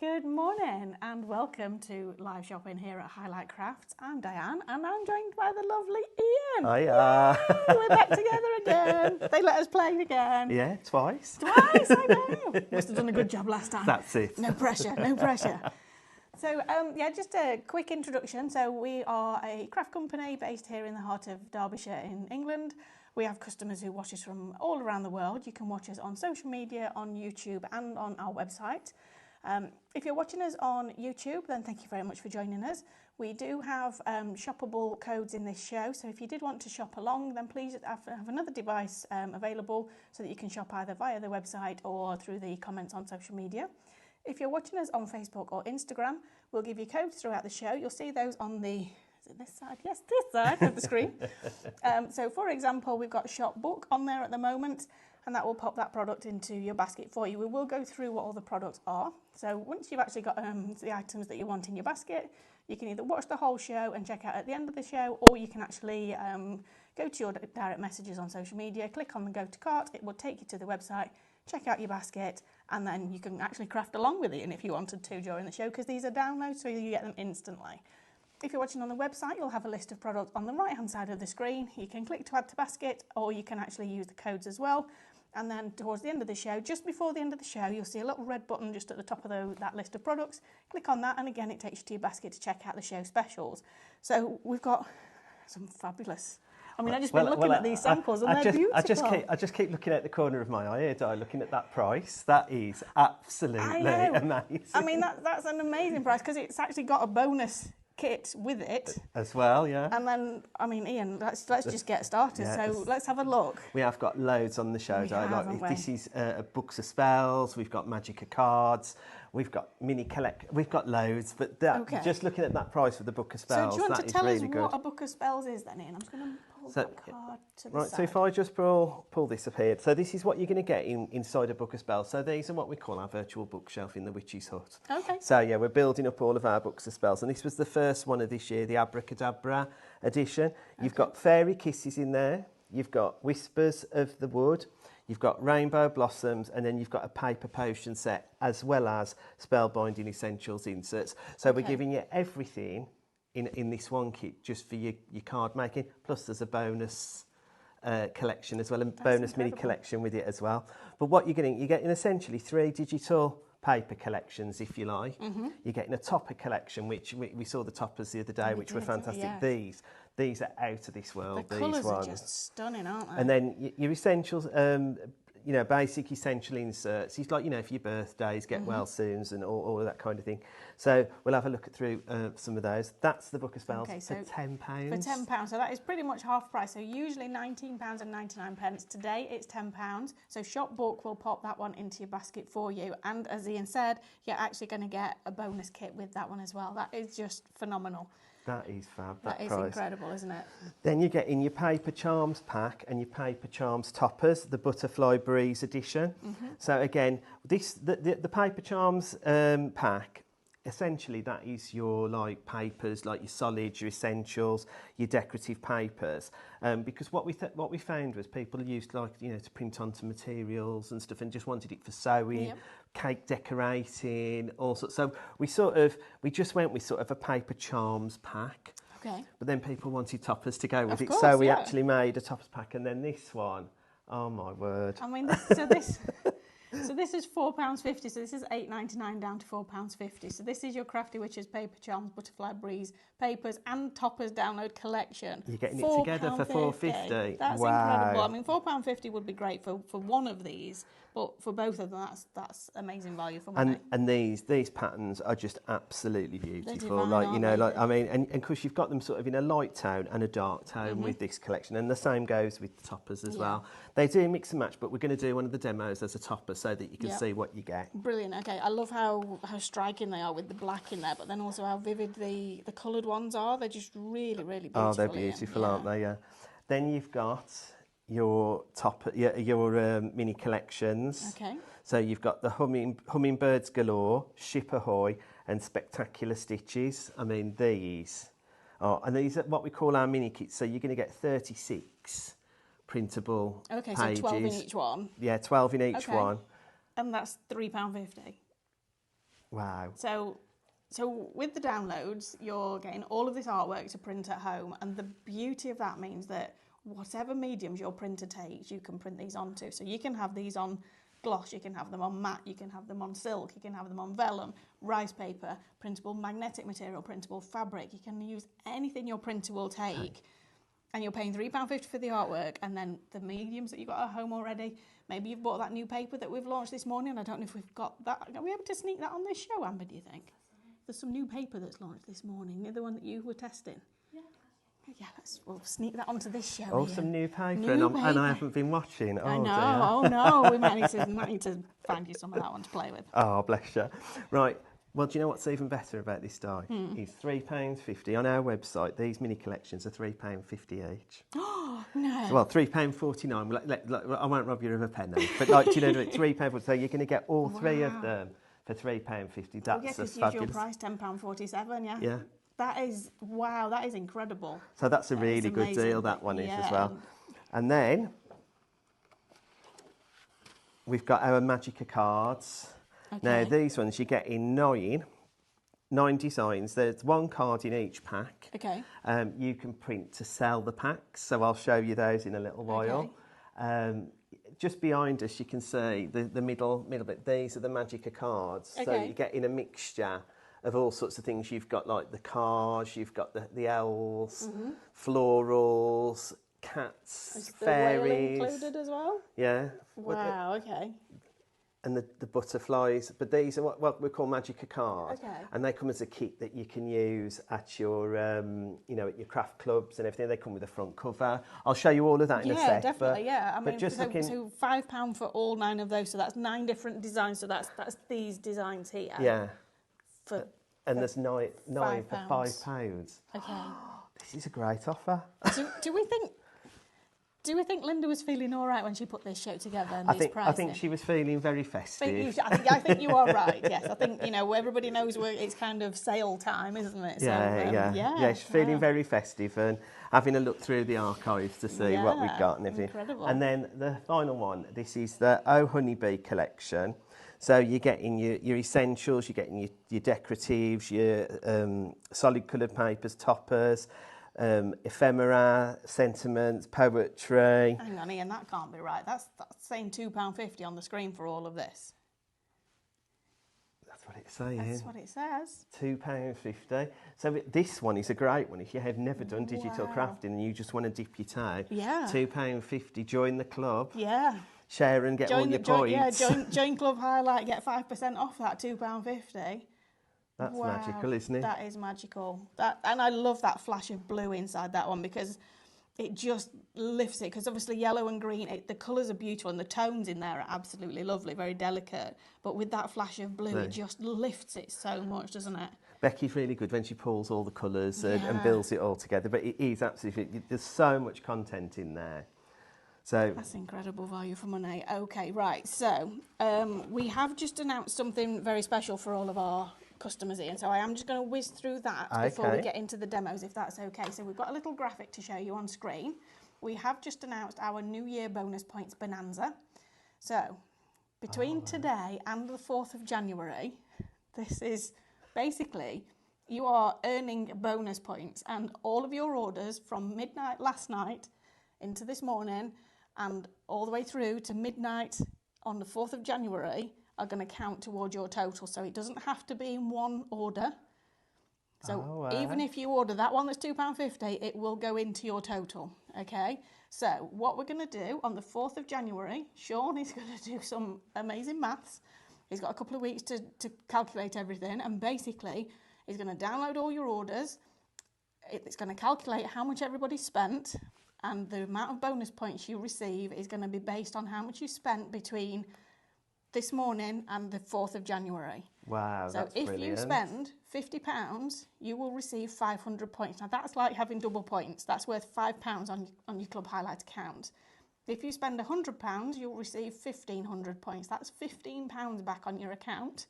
Good morning and welcome to live shopping here at Highlight Crafts. I'm Diane and I'm joined by the lovely Ian. Hiya. Yay, we're back together again. They let us play again. Yeah, twice. Twice, I know. Must have done a good job last time. That's it. No pressure, no pressure. So, just a quick introduction. So we are a craft company based here in the heart of Derbyshire in England. We have customers who watch us from all around the world. You can watch us on social media, on YouTube and on our website. If you're watching us on YouTube, then thank you very much for joining us. We do have shoppable codes in this show, so if you did want to shop along, then please have another device available so that you can shop either via the website or through the comments on social media. If you're watching us on Facebook or Instagram, we'll give you codes throughout the show. You'll see those on the, is it this side? Yes, this side of the screen. So for example, we've got Shop Book on there at the moment, and that will pop that product into your basket for you. We will go through what all the products are. So once you've actually got the items that you want in your basket, you can either watch the whole show and check out at the end of the show, or you can actually go to your direct messages on social media, click on the go to cart, it will take you to the website, check out your basket, and then you can actually craft along with it, and if you wanted to during the show, because these are downloads, so you get them instantly. If you're watching on the website, you'll have a list of products on the right hand side of the screen. You can click to add to basket, or you can actually use the codes as well. And then towards the end of the show, just before the end of the show, you'll see a little red button just at the top of that list of products. Click on that, and again, it takes you to your basket to check out the show specials. So we've got some fabulous. I mean, I've just been looking at these samples, and they're beautiful. I just keep looking at the corner of my eye here, Di, looking at that price. That is absolutely amazing. I mean, that's an amazing price because it's actually got a bonus kit with it as well, yeah. And then, I mean, Ian, let's just get started. Yeah, so let's have a look. We have got loads on the show. This is books of spells. We've got Magika cards. We've got we've got loads, but just looking at that price for the book of spells, so do you want to tell us good. What a book of spells is then, Ian? I'm just going to pull that card to the side. So if I just pull this up here, so this is what you're going to get inside a book of spells. So these are what we call our virtual bookshelf in the Witch's Hut. Okay. So yeah, we're building up all of our books of spells, and this was the first one of this year, the Abracadabra edition. You've got Fairy Kisses in there. You've got Whispers of the Wood. You've got Rainbow Blossoms, and then you've got a paper potion set, as well as Spellbinding Essentials inserts. So we're giving you everything in this one kit just for your card making, plus there's a bonus collection as well, and bonus mini collection with it as well. But what you're getting essentially 3 digital paper collections, if you like. Mm-hmm. You're getting a topper collection, which we saw the toppers the other day, which were fantastic. Yeah. These are out of this world. The colours are just stunning, aren't they? And then your essentials, basic essential inserts. It's like, for your birthdays, get well soons and all of that kind of thing. So we'll have a look through some of those. That's the book of spells for £10. For £10, so that is pretty much half price. So usually £19.99. Today it's £10. So Shop Book will pop that one into your basket for you. And as Ian said, you're actually going to get a bonus kit with that one as well. That is just phenomenal. That is fab. That is incredible, isn't it? Then you get in your Paper Charms pack and your Paper Charms toppers, the Butterfly Breeze edition. Mm-hmm. So again, the Paper Charms pack, essentially that is your papers, like your solids, your essentials, your decorative papers. Because what we found was people used to print onto materials and stuff, and just wanted it for sewing, cake decorating, all sorts. So we just went with sort of a Paper Charms pack. Okay. But then people wanted toppers to go with it, so we actually made a toppers pack, and then this one, oh my word! I mean, So this is £4.50, so this is £8.99 down to £4.50. So this is your Crafty Witches Paper Charms Butterfly Breeze papers and toppers download collection. You're getting it together for £4.50. That's incredible. I mean, £4.50 would be great for one of these, but for both of them, that's amazing value for money. And these patterns are just absolutely beautiful. Divine, and because you've got them sort of in a light tone and a dark tone with this collection, and the same goes with the toppers as well. They do mix and match, but we're going to do one of the demos as a topper so that you can see what you get. Brilliant. Okay, I love how striking they are with the black in there, but then also how vivid the coloured ones are. They're just really, really beautiful. Oh, they're beautiful, aren't they? Yeah. Then you've got your mini collections. Okay. So you've got the Hummingbirds Galore, Ship Ahoy, and Spectacular Stitches. I mean, these are what we call our mini kits. So you're going to get 36 printable pages. So 12 in each one. Yeah, 12 in each one. And that's £3.50. Wow. So with the downloads, you're getting all of this artwork to print at home, and the beauty of that means that whatever mediums your printer takes, you can print these onto. So you can have these on gloss, you can have them on matte, you can have them on silk, you can have them on vellum, rice paper, printable magnetic material, printable fabric. You can use anything your printer will take. And you're paying £3.50 for the artwork, and then the mediums that you've got at home already. Maybe you've bought that new paper that we've launched this morning. I don't know if we've got that. Are we able to sneak that on this show, Amber, do you think? There's some new paper that's launched this morning, the one that you were testing. Yeah, we'll sneak that onto this show. Oh, some new paper, and I haven't been watching. Oh, I know, dear. oh no, we might need to find you some of that one to play with. Oh, bless you. Right, well, do you know what's even better about this die? It's £3.50 on our website. These mini collections are £3.50 each. Oh, no. Well, £3.49. I won't rob you of a penny, but like, do you know, £3.40. So you're going to get all three of them for £3.50. That's a fabulous usual price, £10.47. Yeah. Yeah. That is, wow, that is incredible. So that's a really good deal, that one is as well. And then we've got our Magika cards. Okay. Now, these ones you get in nine designs. There's one card in each pack. Okay. You can print to sell the packs, so I'll show you those in a little while. Okay. Just behind us, you can see the middle bit. These are the Magika cards. Okay. So you get in a mixture of all sorts of things. You've got like the cars, you've got the elves, florals, cats, Is the fairies. whale included as well? Yeah. Wow, okay. And the butterflies. But these are what we call Magika cards. Okay. And they come as a kit that you can use at your, at your craft clubs and everything. They come with a front cover. I'll show you all of that in a sec. Yeah, definitely, yeah. I mean, just so £5 for all 9 of those. So that's 9 different designs. So that's these designs here. Yeah. And there's nine for £5. Okay. This is a great offer. Do we think Linda was feeling all right when she put this show together and I think she was feeling very festive. I think you are right. Yes, I think everybody knows it's kind of sale time, isn't it? Yeah. She's feeling very festive and having a look through the archives to see what we've got and everything. Incredible. And then the final one. This is the Oh Honeybee collection. So you're getting your essentials, you're getting your decoratives, your solid coloured papers, toppers, ephemera, sentiments, poetry. Hang on, Ian, that can't be right. That's saying £2.50 on the screen for all of this. That's what it's saying. That's what it says. £2.50. So this one is a great one. If you have never done digital crafting and you just want to dip your toe, £2.50. Join the club. Yeah. Share and get all your points. Join Club Highlight, get 5% off that £2.50. That's magical, isn't it? That is magical. And I love that flash of blue inside that one because it just lifts it. Because obviously yellow and green, the colours are beautiful and the tones in there are absolutely lovely, very delicate. But with that flash of blue, it just lifts it so much, doesn't it? Becky's really good when she pulls all the colours and builds it all together. But it is absolutely, there's so much content in there. So that's incredible value for money. Okay, right. So we have just announced something very special for all of our customers, Ian. So I am just going to whiz through that before we get into the demos, if that's okay. So we've got a little graphic to show you on screen. We have just announced our New Year bonus points bonanza. So between today and the 4th of January, this is basically you are earning bonus points, and all of your orders from midnight last night into this morning and all the way through to midnight on the 4th of January are going to count towards your total. So it doesn't have to be in one order. So even if you order that one that's £2.50, it will go into your total, okay? So what we're going to do on the 4th of January, Sean is going to do some amazing maths. He's got a couple of weeks to calculate everything, and basically he's going to download all your orders. It's going to calculate how much everybody spent, and the amount of bonus points you receive is going to be based on how much you spent between this morning and the 4th of January. Wow, that's brilliant. So if you spend £50, you will receive 500 points. Now that's like having double points. That's worth £5 on your Club Highlight account. If you spend £100, you'll receive 1,500 points. That's £15 back on your account.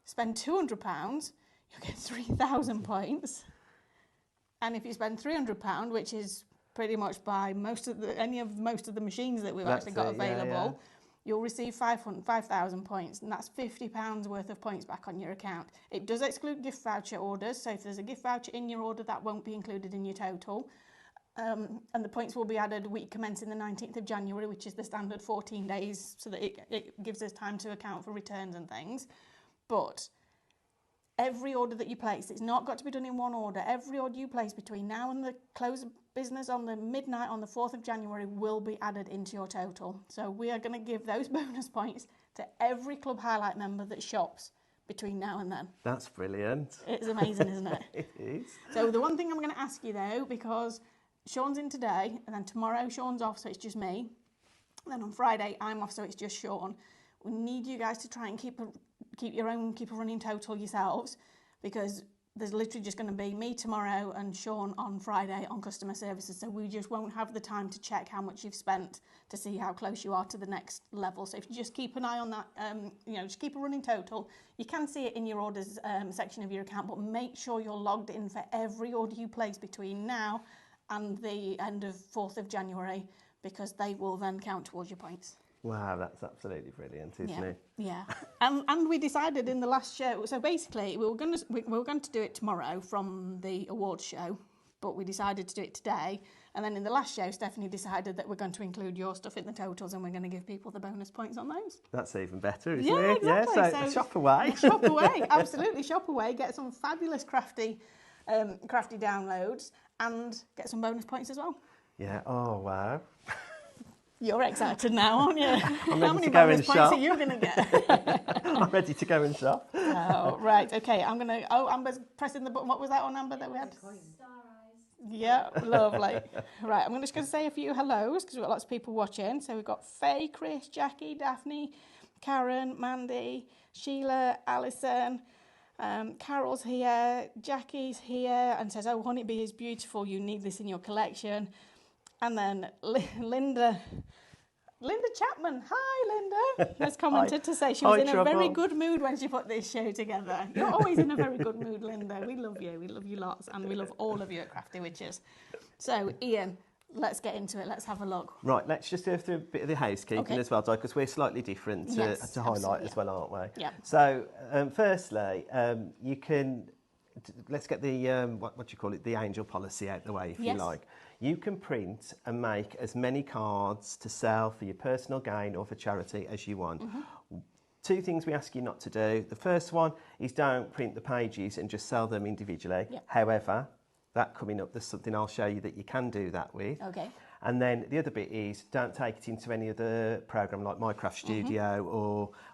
Spend £200, you'll get 3,000 points. And if you spend £300, which is pretty much by most of the machines that we've actually got available, you'll receive 5,000 points, and that's £50 worth of points back on your account. It does exclude gift voucher orders, so if there's a gift voucher in your order, that won't be included in your total. And the points will be added week commencing the 19th of January, which is the standard 14 days, so that it gives us time to account for returns and things. But every order that you place, it's not got to be done in one order. Every order you place between now and the close of business on the midnight on the 4th of January will be added into your total. So we are going to give those bonus points to every Club Highlight member that shops between now and then. That's brilliant. It's amazing, isn't it? It is. So the one thing I'm going to ask you though, because Sean's in today, and then tomorrow Sean's off, so it's just me. And then on Friday I'm off, so it's just Sean. We need you guys to try and keep a running total yourselves, because there's literally just going to be me tomorrow and Sean on Friday on customer services, so we just won't have the time to check how much you've spent to see how close you are to the next level. So if you just keep an eye on that, just keep a running total. You can see it in your orders section of your account, but make sure you're logged in for every order you place between now and the end of 4th of January, because they will then count towards your points. Wow, that's absolutely brilliant, isn't it? Yeah. And we decided in the last show, so basically we were going to do it tomorrow from the awards show, but we decided to do it today. And then in the last show, Stephanie decided that we're going to include your stuff in the totals, and we're going to give people the bonus points on those. That's even better, isn't Yeah, it? exactly. Yeah, so shop away. Shop away, absolutely, shop away. Get some fabulous crafty downloads and get some bonus points as well. Yeah, oh wow. You're excited now, aren't you? I'm How many bonus points are you going to get? I'm ready to go and shop. Oh, right, okay. Amber's pressing the button. What was that on, Amber, that we had? Star eyes. Yeah, lovely. Right, I'm just going to say a few hellos because we've got lots of people watching. So we've got Faye, Chris, Jackie, Daphne, Karen, Mandy, Sheila, Alison. Carol's here, Jackie's here and says, "Oh, Honeybee is beautiful. You need this in your collection." And then Linda Chapman, hi Linda, has commented to say she was in a very good mood when she put this show together. You're always in a very good mood, Linda. We love you lots, and we love all of you at Crafty Witches. So Ian, let's get into it, let's have a look. Right, let's just go through a bit of the housekeeping as well, because we're slightly different to highlight as well, aren't we? Yeah. So firstly, you can, let's get the, what do you call it, the angel policy out the way, if you like. You can print and make as many cards to sell for your personal gain or for charity as you want. Mm-hmm. Two things we ask you not to do. The first one is don't print the pages and just sell them individually. Yep. However, that coming up, there's something I'll show you that you can do that with. Okay. And then the other bit is don't take it into any other program like Minecraft Studio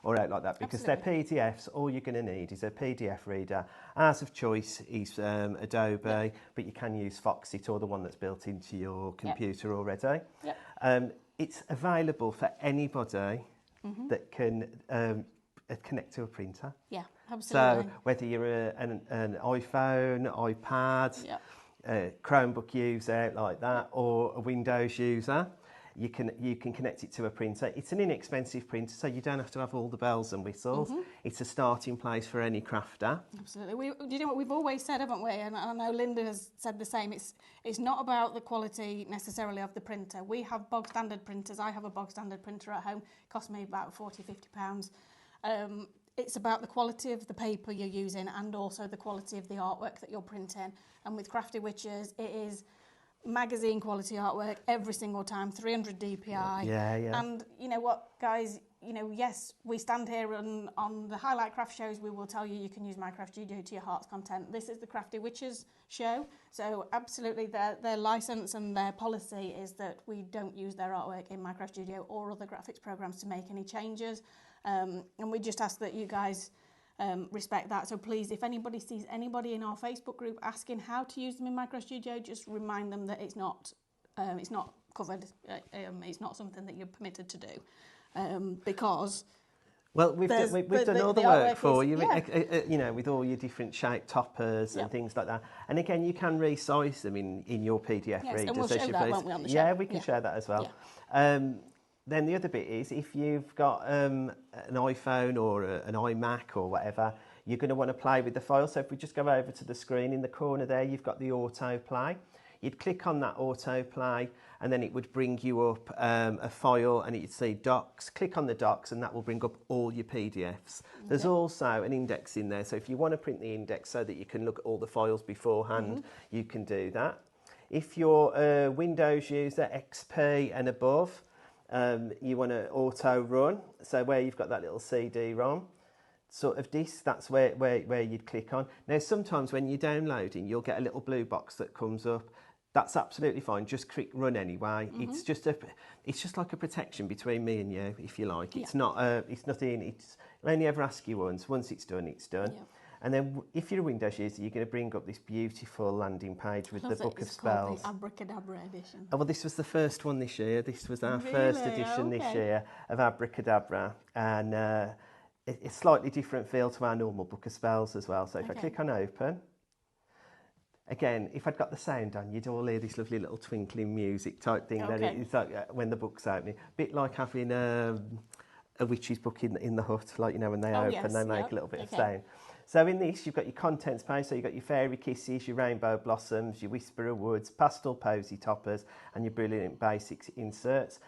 or out like that, because they're PDFs. All you're going to need is a PDF reader. Ours of choice is Adobe, but you can use Foxit or the one that's built into your computer already. Yep. It's available for anybody that can connect to a printer. Yeah, absolutely. So whether you're an iPhone, iPad, Chromebook user like that, or a Windows user, you can connect it to a printer. It's an inexpensive printer, so you don't have to have all the bells and whistles. It's a starting place for any crafter. Absolutely. Do you know what we've always said, haven't we? And I know Linda has said the same. It's not about the quality necessarily of the printer. We have bog standard printers. I have a bog standard printer at home. It cost me about £40–50. It's about the quality of the paper you're using and also the quality of the artwork that you're printing. And with Crafty Witches, it is magazine quality artwork every single time, 300 DPI. Yeah. And you know what, guys, yes, we stand here and on the Highlight Craft shows, we will tell you can use Minecraft Studio to your heart's content. This is the Crafty Witches show, so absolutely their license and their policy is that we don't use their artwork in Minecraft Studio or other graphics programs to make any changes. And we just ask that you guys respect that. So please, if anybody sees anybody in our Facebook group asking how to use them in Minecraft Studio, just remind them that it's not covered. It's not something that you're permitted to do, because. Well, we've done all the work for you, with all your different shaped toppers and things like that. And again, you can resize them in your PDF readers. And we'll show that, won't we, on the show? Yeah, we can share that as well. Yeah. Then the other bit is if you've got an iPhone or an iMac or whatever, you're going to want to play with the file. So if we just go over to the screen in the corner there, you've got the autoplay. you'd click on that autoplay, and then it would bring you up a file, and you'd see docs. Click on the docs, and that will bring up all your PDFs. There's also an index in there, so if you want to print the index so that you can look at all the files beforehand, you can do that. If you're a Windows user, XP and above, you want to auto run, so where you've got that little CD-ROM sort of disk, that's where you'd click on. Now sometimes when you're downloading, you'll get a little blue box that comes up. That's absolutely fine, just click run anyway. It's just like a protection between me and you, if you like. It's nothing, it'll only ever ask you once it's done, it's done. Yeah. And then if you're a Windows user, you're going to bring up this beautiful landing page with the Book of Spells. It's called the Abracadabra edition. Oh, well, this was the first one this year. This was our first edition this year of Abracadabra. And it's a slightly different feel to our normal Book of Spells as well. So if I click on open, again, if I'd got the sound on, you'd all hear this lovely little twinkling music type thing. That it's like when the book's opening. A bit like having a witch's book in the hut, like, you know, when they open, they make a little bit of sound. So in this, you've got your contents page, so you've got your fairy kisses, your rainbow blossoms, your whisper of woods, pastel posy toppers, and your brilliant basics inserts.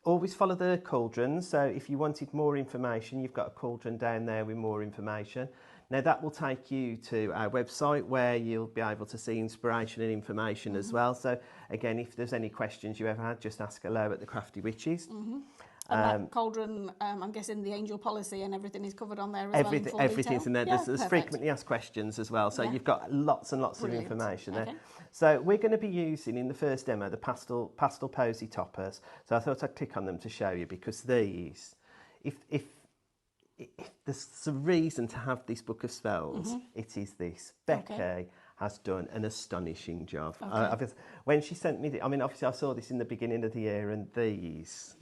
Always follow the cauldrons, so if you wanted more information, you've got a cauldron down there with more information. Now that will take you to our website where you'll be able to see inspiration and information as well. So again, if there's any questions you ever had, just ask hello at the Crafty Witches. And that cauldron, I'm guessing the angel policy and everything is covered on there as well in full everything's detail? in there. There's frequently asked questions as well, so you've got lots and lots of information there. So we're going to be using in the first demo the pastel posy toppers. So I thought I'd click on them to show you, because these, if there's a reason to have this Book of Spells, it is this. Becky has done an astonishing job. When she sent me, I mean, obviously I saw this in the beginning of the year, and these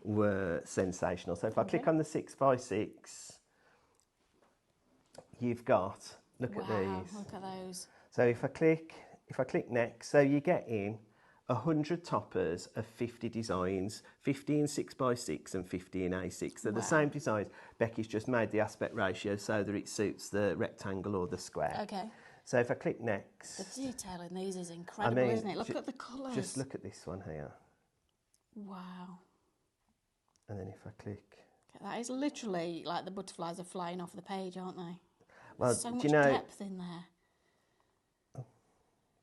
were sensational. So if I click on the 6x6, you've got, look at these. Look at those. So if I click next, so you get in 100 toppers of 50 designs, 50 in 6x6 and 50 in A6. They're the same designs. Becky's just made the aspect ratio so that it suits the rectangle or the square. So if I click next, the detail in these is incredible, isn't it? Look at the colours. Just look at this one here. Wow. And then if I click... That is literally like the butterflies are flying off the page, aren't they? Well, so much depth in there. Oh,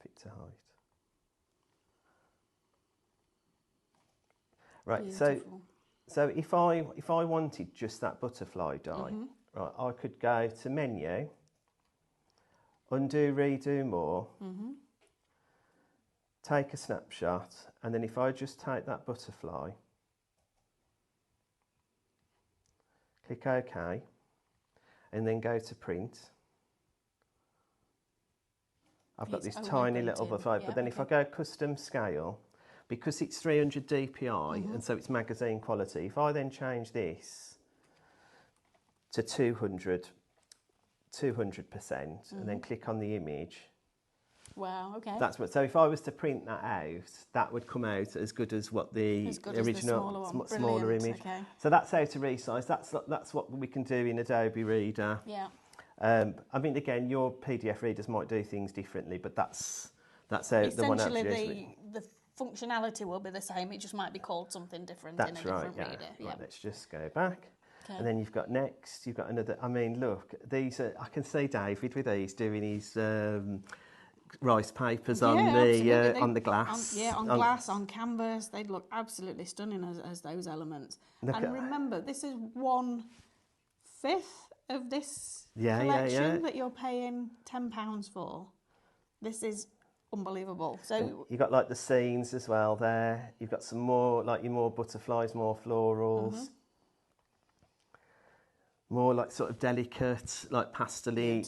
picture height. Right, beautiful. so if I wanted just that butterfly die, right, I could go to menu, undo, redo more, take a snapshot, and then if I just take that butterfly, click OK, and then go to print. I've got this tiny little butterfly, but then if I go custom scale, because it's 300 DPI and so it's magazine quality, if I then change this to 200%, and then click on the image. Wow, okay. That's what. So if I was to print that out, that would come out as good as what the original smaller image. So that's how to resize. That's what we can do in Adobe Reader. Yeah. I mean, again, your PDF readers might do things differently, but that's how the one essentially the functionality will be the same. It just might be called something different in a different reader. Right, let's just go back. And then you've got next. You've got another. I mean, look, these are. I can see David with these doing his. Rice papers on the glass. On glass, on canvas. They'd look absolutely stunning as those elements. And remember, this is 1/5 of this collection that you're paying £10 for. This is unbelievable. So you've got like the scenes as well there. You've got some more, like your more butterflies, more florals. More like sort of delicate, like pastel-y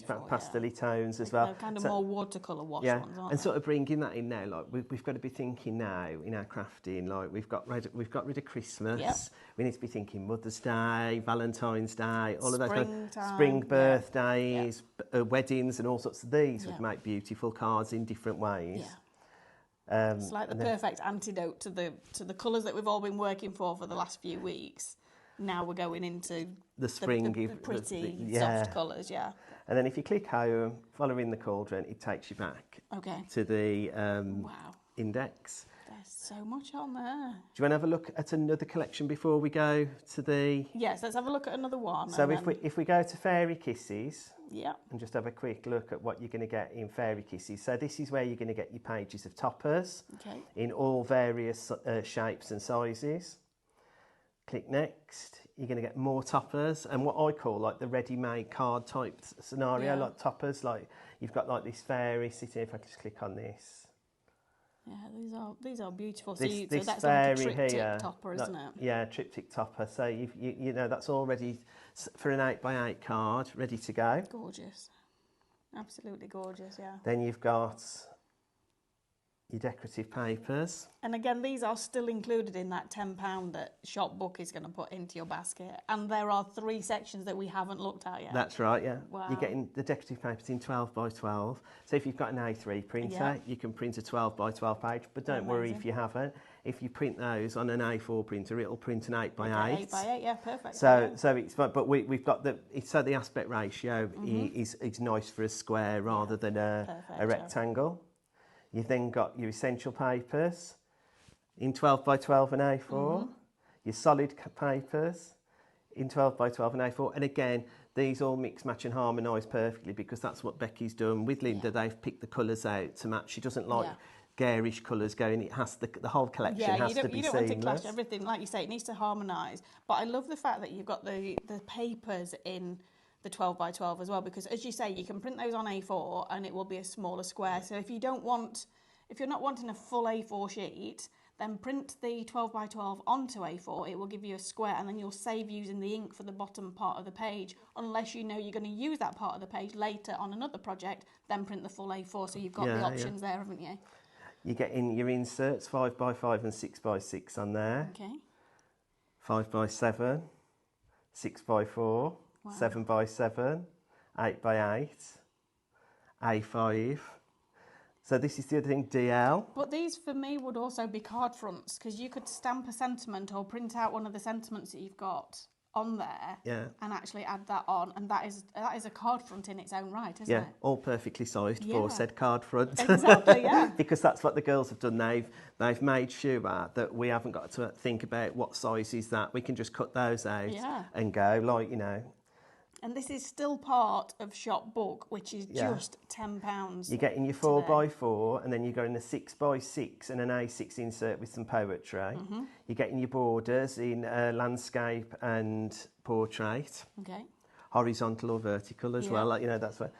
tones as well. Kind of more watercolour wash ones, aren't and they? sort of bringing that in now. Like we've got to be thinking now in our crafting. Like we've got rid of Christmas. Yep. We need to be thinking Mother's Day, Valentine's Day, all of those Springtime, spring birthdays, weddings, and all sorts of these would make beautiful cards in different ways. Yeah. It's like the perfect antidote to the colours that we've all been working for the last few weeks. now we're going into the spring, the pretty soft colours, yeah. And then if you click home, following the cauldron, it takes you back to the index. There's so much on there. Do you want to have a look at another collection before we go to the... Yes, let's have a look at another one. So if we go to Fairy Kisses, yeah, and just have a quick look at what you're going to get in Fairy Kisses. So this is where you're going to get your pages of toppers in all various shapes and sizes. Click next. You're going to get more toppers, and what I call like the ready-made card type scenario, like toppers. Like you've got like this fairy sitting. If I can just click on this. Yeah, these are beautiful. This so that's fairy like a triptych here, topper, isn't it? Yeah, triptych topper. So you know that's all ready for an 8x8 card, ready to go. Gorgeous, absolutely gorgeous. Yeah. Then you've got your decorative papers. And again, these are still included in that £10 that Shopbook is going to put into your basket. And there are 3 sections that we haven't looked at yet. That's right, yeah. Wow. You're getting the decorative papers in 12x12. So if you've got an A3 printer, you can print a 12x12 page. But don't worry if you haven't. If you print those on an A4 printer, it'll print an 8x8. 8x8, yeah, perfect. So it's but we've got the aspect ratio is nice for a square rather than a rectangle. You've then got your essential papers in 12x12 and A4, your solid papers in 12x12 and A4. And again, these all mix, match and harmonise perfectly because that's what Becky's done. With Linda, they've picked the colours out to match. She doesn't like garish colours going. It has the whole collection has to be seamless. You don't want to clash everything. Like you say, it needs to harmonise. But I love the fact that you've got the papers in the 12x12 as well, because as you say, you can print those on A4 and it will be a smaller square. So if you're not wanting a full A4 sheet, then print the 12x12 onto A4. It will give you a square, and then you'll save using the ink for the bottom part of the page, unless you know you're going to use that part of the page later on another project. Then print the full A4. So you've got the options there, haven't you? You get in your inserts 5x5 and 6x6 on there. Okay. 5x7, 6x4. 7x7, 8x8, A5. So this is the other thing, DL. But these for me would also be card fronts, because you could stamp a sentiment or print out one of the sentiments that you've got on there and actually add that on, and that is a card front in its own right, isn't it? Yeah, all perfectly sized for said card front. Exactly, yeah. Because that's what the girls have done. They've made sure that we haven't got to think about what size is that. We can just cut those out and go, like, you know. And this is still part of Shopbook, which is just £10. You're getting your 4x4, and then you're going a 6x6 and an A6 insert with some poetry. You're getting your borders in landscape and portrait. Okay. Horizontal or vertical as well. Like, you know, that's what.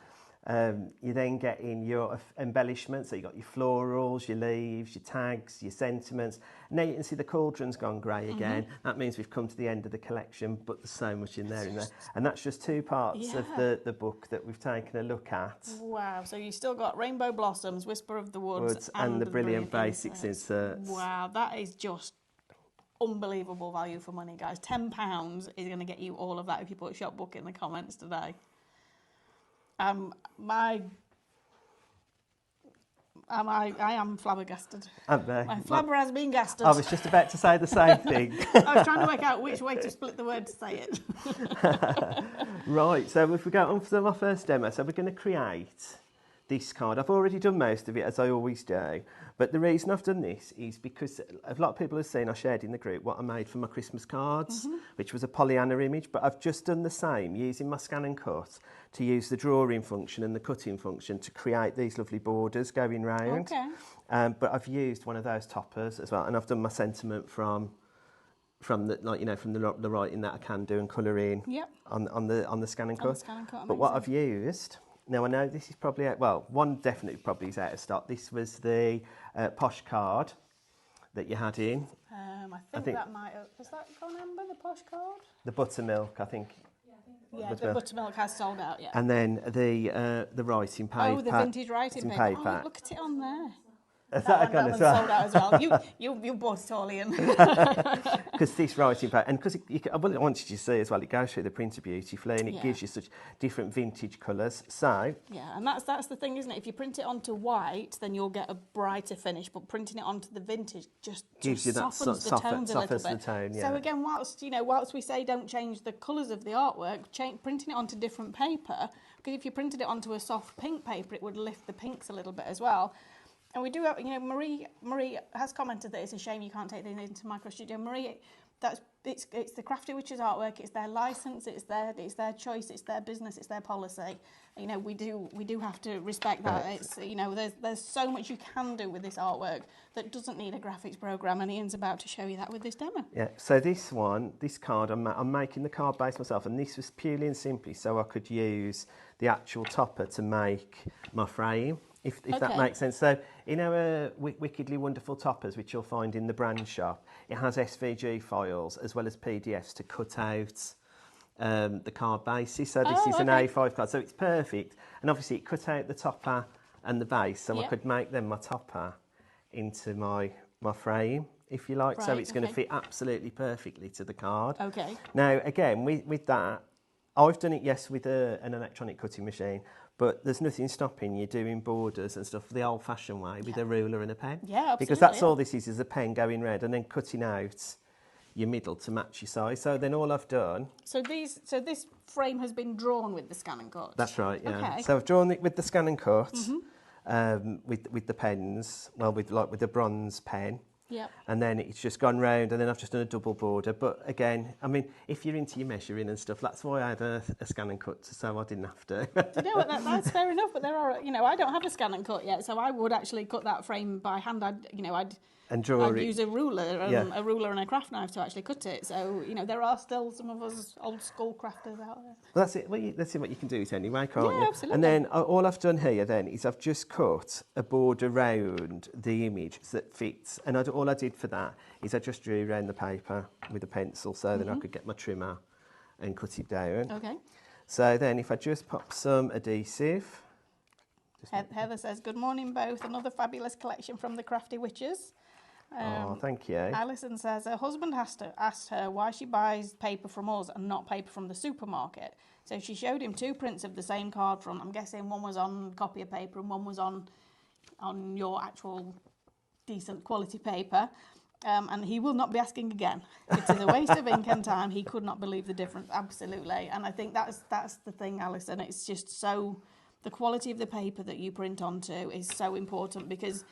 You then get in your embellishments, so you've got your florals, your leaves, your tags, your sentiments. Now you can see the cauldron's gone grey again. That means we've come to the end of the collection, but there's so much in there. And that's just 2 parts of the book that we've taken a look at. Wow, so you've still got Rainbow Blossoms, Whisper of the Woods and the Brilliant Basics inserts. Wow, that is just unbelievable value for money, guys. £10 is going to get you all of that if you put Shopbook in the comments today. I am flabbergasted. My flabber has been gasted. I was just about to say the same thing. I was trying to work out which way to split the word to say it. Right, so if we go on to my first demo, so we're going to create this card. I've already done most of it, as I always do. But the reason I've done this is because a lot of people have seen, I shared in the group, what I made for my Christmas cards, which was a Pollyanna image. But I've just done the same, using my scan and cut, to use the drawing function and the cutting function to create these lovely borders going round. Okay. But I've used one of those toppers as well, and I've done my sentiment from the, like, you know, from the writing that I can do and colouring on the scan and cut. But what I've used. Now, I know this is probably one definitely probably is out of stock. This was the posh card that you had in. I think that might have... Has that gone, Amber, the posh card? The buttermilk, I think. Yeah, the buttermilk has sold out, yeah. And then the writing paper. Oh, the vintage writing paper. Oh, look at it on there. That one's sold out as well. You bought it all, Ian. Because this writing paper, and because I wanted you to see as well, it goes through the printer beautifully, and it gives you such different vintage colours. So yeah, and that's the thing, isn't it? If you print it onto white, then you'll get a brighter finish. But printing it onto the vintage just gives you that softens the tones a little bit. The tone, yeah. So again, whilst we say don't change the colours of the artwork, printing it onto different paper. Because if you printed it onto a soft pink paper, it would lift the pinks a little bit as well. And we do have, Marie has commented that it's a shame you can't take these into Micro Studio. Marie, it's the Crafty Witches artwork. It's their license. It's their choice. It's their business. It's their policy. We do have to respect that. It's there's so much you can do with this artwork that doesn't need a graphics program, and Ian's about to show you that with this demo. Yeah. So this card, I'm making the card base myself, and this was purely and simply so I could use the actual topper to make my frame. If that makes sense. So in our Wickedly Wonderful Toppers, which you'll find in the brand shop, it has SVG files as well as PDFs to cut out the card bases. So this is an A5 card, so it's perfect. And obviously it cut out the topper and the base, so I could make them my topper into my frame, if you like. Right, so it's going to fit absolutely perfectly to the card. Okay. Now, again, with that, I've done it, yes, with an electronic cutting machine, but there's nothing stopping you doing borders and stuff the old-fashioned way with a ruler and a pen. Yeah, absolutely. Because that's all this is a pen going red and then cutting out your middle to match your size. So then all I've done... So this frame has been drawn with the scan and cut? That's right, yeah. Okay. So I've drawn it with the scan and cut, with the pens, well, with the bronze pen. Yep. And then it's just gone round, and then I've just done a double border. But again, I mean, if you're into your measuring and stuff, that's why I had a scan and cut, so I didn't have to. Do you know what? That's fair enough. But there are, I don't have a scan and cut yet, so I would actually cut that frame by hand. I'd use a ruler and a craft knife to actually cut it. So there are still some of us old school crafters out there. Well, that's it. Let's see what you can do it anyway, can't you? Yeah, absolutely. And then all I've done here then is I've just cut a border around the image that fits. And all I did for that is I just drew around the paper with a pencil, so then I could get my trimmer and cut it down. Okay. So then if I just pop some adhesive. Heather says, good morning both. Another fabulous collection from the Crafty Witches. Thank you. Alison says her husband asked her why she buys paper from us and not paper from the supermarket. So she showed him two prints of the same card from, I'm guessing one was on copier paper and one was on your actual decent quality paper. And he will not be asking again. It is a waste of ink and time. He could not believe the difference. Absolutely. And I think that's the thing, Alison. It's just so, the quality of the paper that you print onto is so important because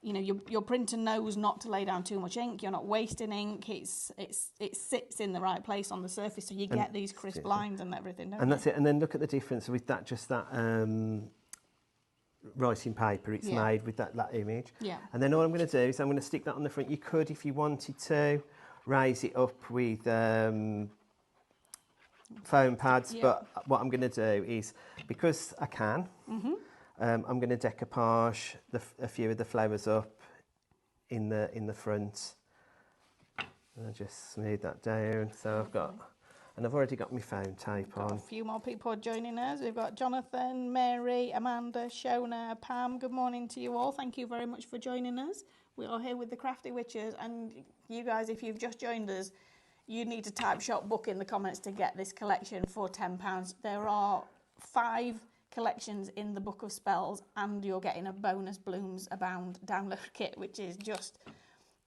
your printer knows not to lay down too much ink. You're not wasting ink. It sits in the right place on the surface, so you get these crisp lines and everything. Don't you? That's it. And then look at the difference with that. Just that writing paper. It's made with that image. Yeah. And then all I'm going to do is I'm going to stick that on the front. You could, if you wanted to, raise it up with foam pads. But what I'm going to do is, because I can. I'm going to decoupage a few of the flowers up in the front. And I'll just smooth that down. So I've got, and I've already got my foam tape on. A few more people joining us. We've got Jonathan, Mary, Amanda, Shona, Pam. Good morning to you all. Thank you very much for joining us. We are here with the Crafty Witches, and you guys, if you've just joined us, you need to type shop book in the comments to get this collection for £10. There are 5 collections in the Book of Spells, and you're getting a bonus Blooms Abound download kit, which is just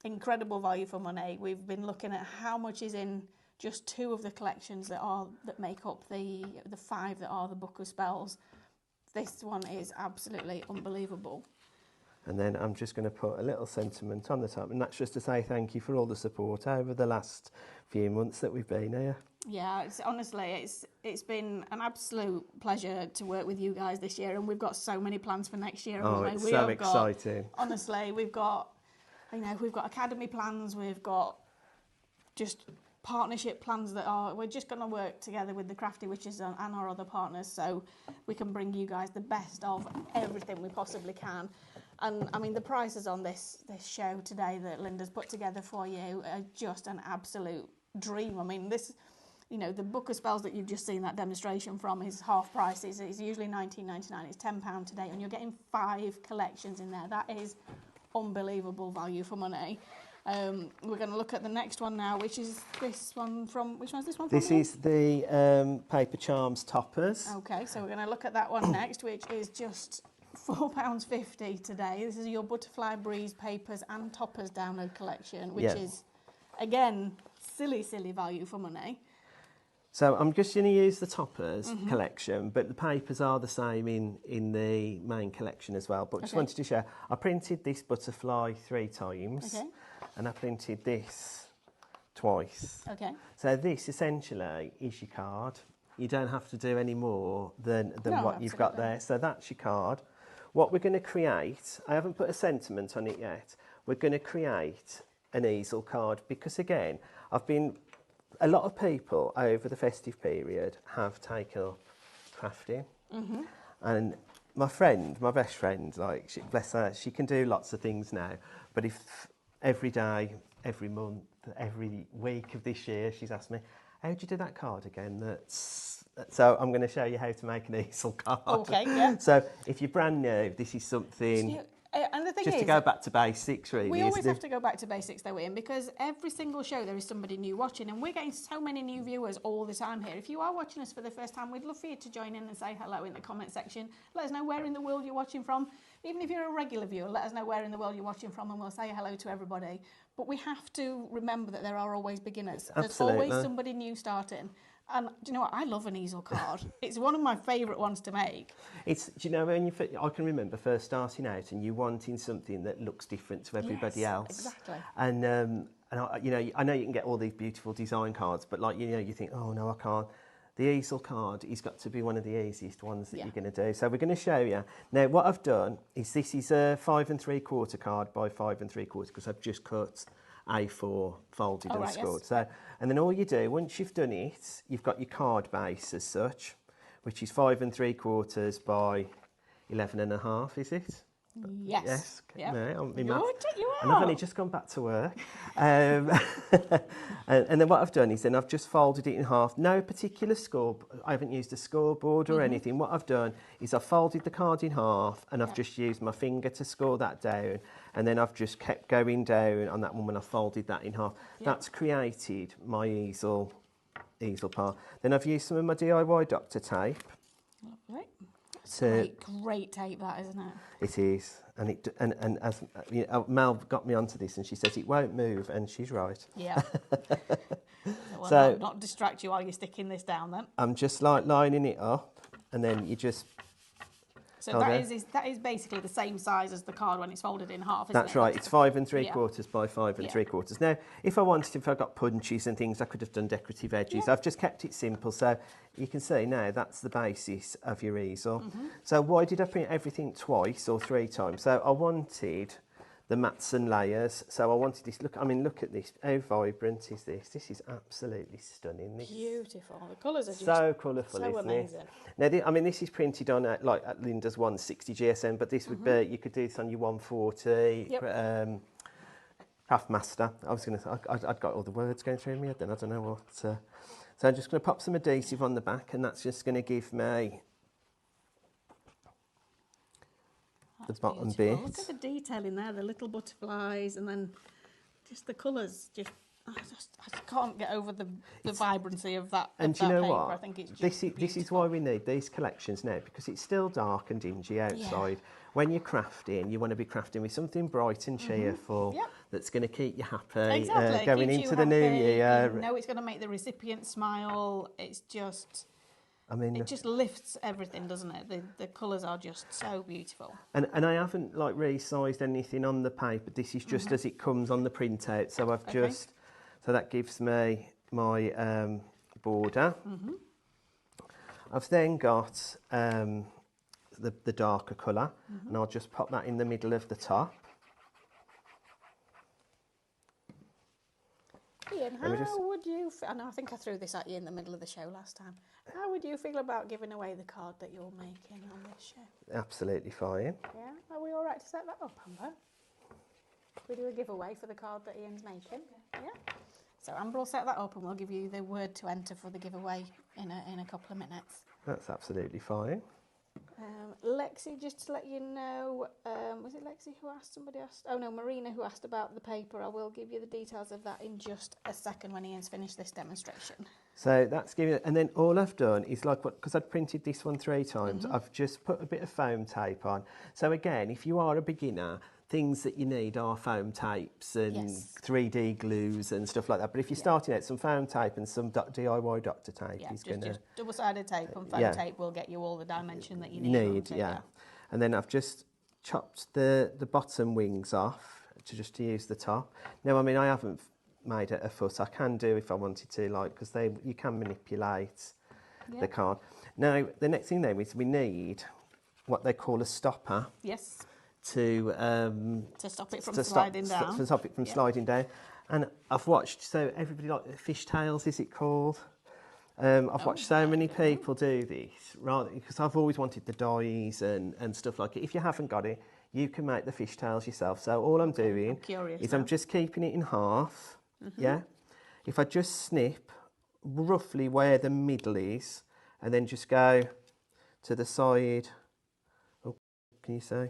incredible value for money. We've been looking at how much is in just 2 of the collections that make up the 5 that are the Book of Spells. This one is absolutely unbelievable. And then I'm just going to put a little sentiment on the top, and that's just to say thank you for all the support over the last few months that we've been here. Yeah, it's been an absolute pleasure to work with you guys this year, and we've got so many plans for next year. It's so exciting. Honestly, we've got academy plans, we've got just partnership plans we're just going to work together with the Crafty Witches and our other partners, so we can bring you guys the best of everything we possibly can. And I mean, the prices on this show today that Linda's put together for you are just an absolute dream. I mean, the Book of Spells that you've just seen that demonstration from is half price. It's usually $19.99. It's £10 today, and you're getting 5 collections in there. That is unbelievable value for money. We're going to look at the next one now, which is this one from, which one's this one from? This is the Paper Charms toppers. Okay, so we're going to look at that one next, which is just £4.50 today. This is your Butterfly Breeze papers and toppers download collection, which is, again, silly value for money. So I'm just going to use the toppers collection, but the papers are the same in the main collection as well. But just wanted to share, I printed this butterfly 3 times, and I printed this twice. Okay. So this essentially is your card. You don't have to do any more than what you've got there. So that's your card. What we're going to create, I haven't put a sentiment on it yet. We're going to create an easel card because, again, a lot of people over the festive period have taken up crafting. And my best friend, like, bless her, she can do lots of things now. But if every day, every month, every week of this year, she's asked me, how do you do that card again? So I'm going to show you how to make an easel card. Okay, yeah. So if you're brand new, this is something... And the thing just is, to go back to basics, really. We always have to go back to basics, though, Ian, because every single show there is somebody new watching, and we're getting so many new viewers all the time here. If you are watching us for the first time, we'd love for you to join in and say hello in the comment section. Let us know where in the world you're watching from. Even if you're a regular viewer, let us know where in the world you're watching from, and we'll say hello to everybody. But we have to remember that there are always beginners. Absolutely. There's always somebody new starting. And do you know what? I love an easel card. It's one of my favourite ones to make. Do you know, I can remember first starting out and you wanting something that looks different to everybody else. Exactly. And I know you can get all these beautiful design cards, but you think, oh no, I can't. The easel card has got to be one of the easiest ones that you're going to do. So we're going to show you. Now, what I've done is this is a 5 3/4 card by 5 3/4 because I've just cut A4 folded and scored. Yes. So, and then all you do, once you've done it, you've got your card base as such, which is 5 3/4 by 11.5, is it? Yes. Yes. Yep. No, you are. And I've only just gone back to work. and then what I've done is then I've just folded it in half. No particular score. I haven't used a scoreboard or anything. What I've done is I've folded the card in half and I've just used my finger to score that down. And then I've just kept going down on that one when I folded that in half. Yep. That's created my easel part. Then I've used some of my DIY Dr. tape. Lovely. So great tape, that, isn't it? It is, and as you know, Mel got me onto this, and she says it won't move, and she's right. Yeah. So not distract you while you're sticking this down, then. I'm just like lining it up, and then you just. So that is basically the same size as the card when it's folded in half, isn't That's it? right. It's 5 3/4 by 5 3/4. Now, if I got punches and things, I could have done decorative edges. Yeah. I've just kept it simple, so you can see now that's the basis of your easel. So why did I print everything twice or 3 times? So I wanted the mats and layers. So I wanted this. Look at this. How vibrant is this? This is absolutely stunning. Beautiful. The colours are just so colourful, so isn't amazing. It? Now, this is printed on at Linda's 160 GSM, but this would be, you could do this on your 140. Yep. Craftmaster. I'd got all the words going through me. Then I don't know what. So I'm just going to pop some adhesive on the back, and that's just going to give me the bottom bit. Look at the detail in there, the little butterflies, and then just the colours. I just can't get over the vibrancy of that. And you know paper. what? I think it's just this is why we need these collections now, because it's still dark and dingy outside. Yeah. When you're crafting, you want to be crafting with something bright and cheerful that's going to keep you happy. Exactly. Going into the new year. You know it's going to make the recipient smile. It's just. It just lifts everything, doesn't it? The colours are just so beautiful. And I haven't resized anything on the paper. This is just as it comes on the printout. So I've just, so that gives me my border. I've then got the darker colour, and I'll just pop that in the middle of the top. Ian, how would you... I think I threw this at you in the middle of the show last time. How would you feel about giving away the card that you're making on this show? Absolutely fine. Yeah? Are we all right to set that up, Amber? We do a giveaway for the card that Ian's making. Yeah? So Amber will set that up and we'll give you the word to enter for the giveaway in a couple of minutes. That's absolutely fine. Lexi, just to let you know, was it Lexi who asked? Somebody asked? Oh no, Marina who asked about the paper. I will give you the details of that in just a second when Ian's finished this demonstration. So that's giving it, and then all I've done is like what, because I'd printed this one 3 times, I've just put a bit of foam tape on. So again, if you are a beginner, things that you need are foam tapes and 3D glues and stuff like that. But if you're starting out, some foam tape and some DIY doctor tape is going to... just double-sided tape and foam tape will get you all the dimension that you need. And then I've just chopped the bottom wings off to use the top. Now, I mean, I haven't made it a fuss. I can do if I wanted to, like, because you can manipulate the card. Now, the next thing then is we need what they call a stopper. Yes. To stop it from sliding down. To stop it from sliding down. And I've watched, so everybody like fishtails, is it called? I've watched so many people do this, rather, because I've always wanted the dies and stuff like it. If you haven't got it, you can make the fishtails yourself. So all I'm doing is I'm just keeping it in half, If I just snip roughly where the middle is, and then just go to the side. Oh, can you see?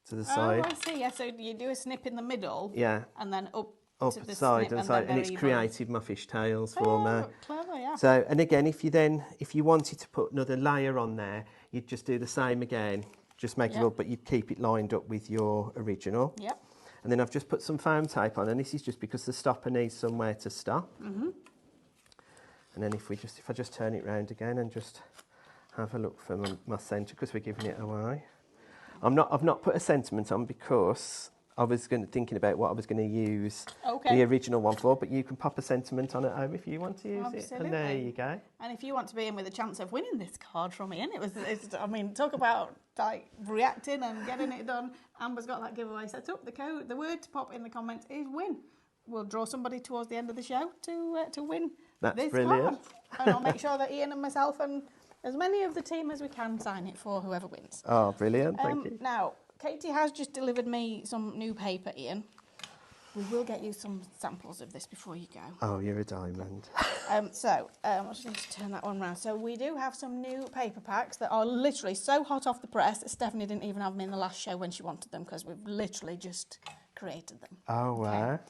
To the side. Oh, I see. Yeah, so you do a snip in the middle. Yeah. And then up to the side snip and side, and it's created my fishtails for me. Clever, yeah. So, and again, if you wanted to put another layer on there, you'd just do the same again. Just make it up, but you'd keep it lined up with your original. Yep. And then I've just put some foam tape on, and this is just because the stopper needs somewhere to stop. And then if I just turn it round again and just have a look for my centre, because we're giving it away. I've not put a sentiment on because I was thinking about what I was going to use the original one for, but you can pop a sentiment on it home if you want to use it. And there you go. And if you want to be in with a chance of winning this card from Ian, I mean, talk about like reacting and getting it done. Amber's got that giveaway set up. The word to pop in the comments is win. We'll draw somebody towards the end of the show to win this card. And I'll make sure that Ian and myself and as many of the team as we can sign it for whoever wins. Oh, brilliant. Thank you. Now, Katie has just delivered me some new paper, Ian. We will get you some samples of this before you go. Oh, you're a diamond. I'm just going to turn that one round. So we do have some new paper packs that are literally so hot off the press that Stephanie didn't even have them in the last show when she wanted them because we've literally just created them. Oh, wow. Okay.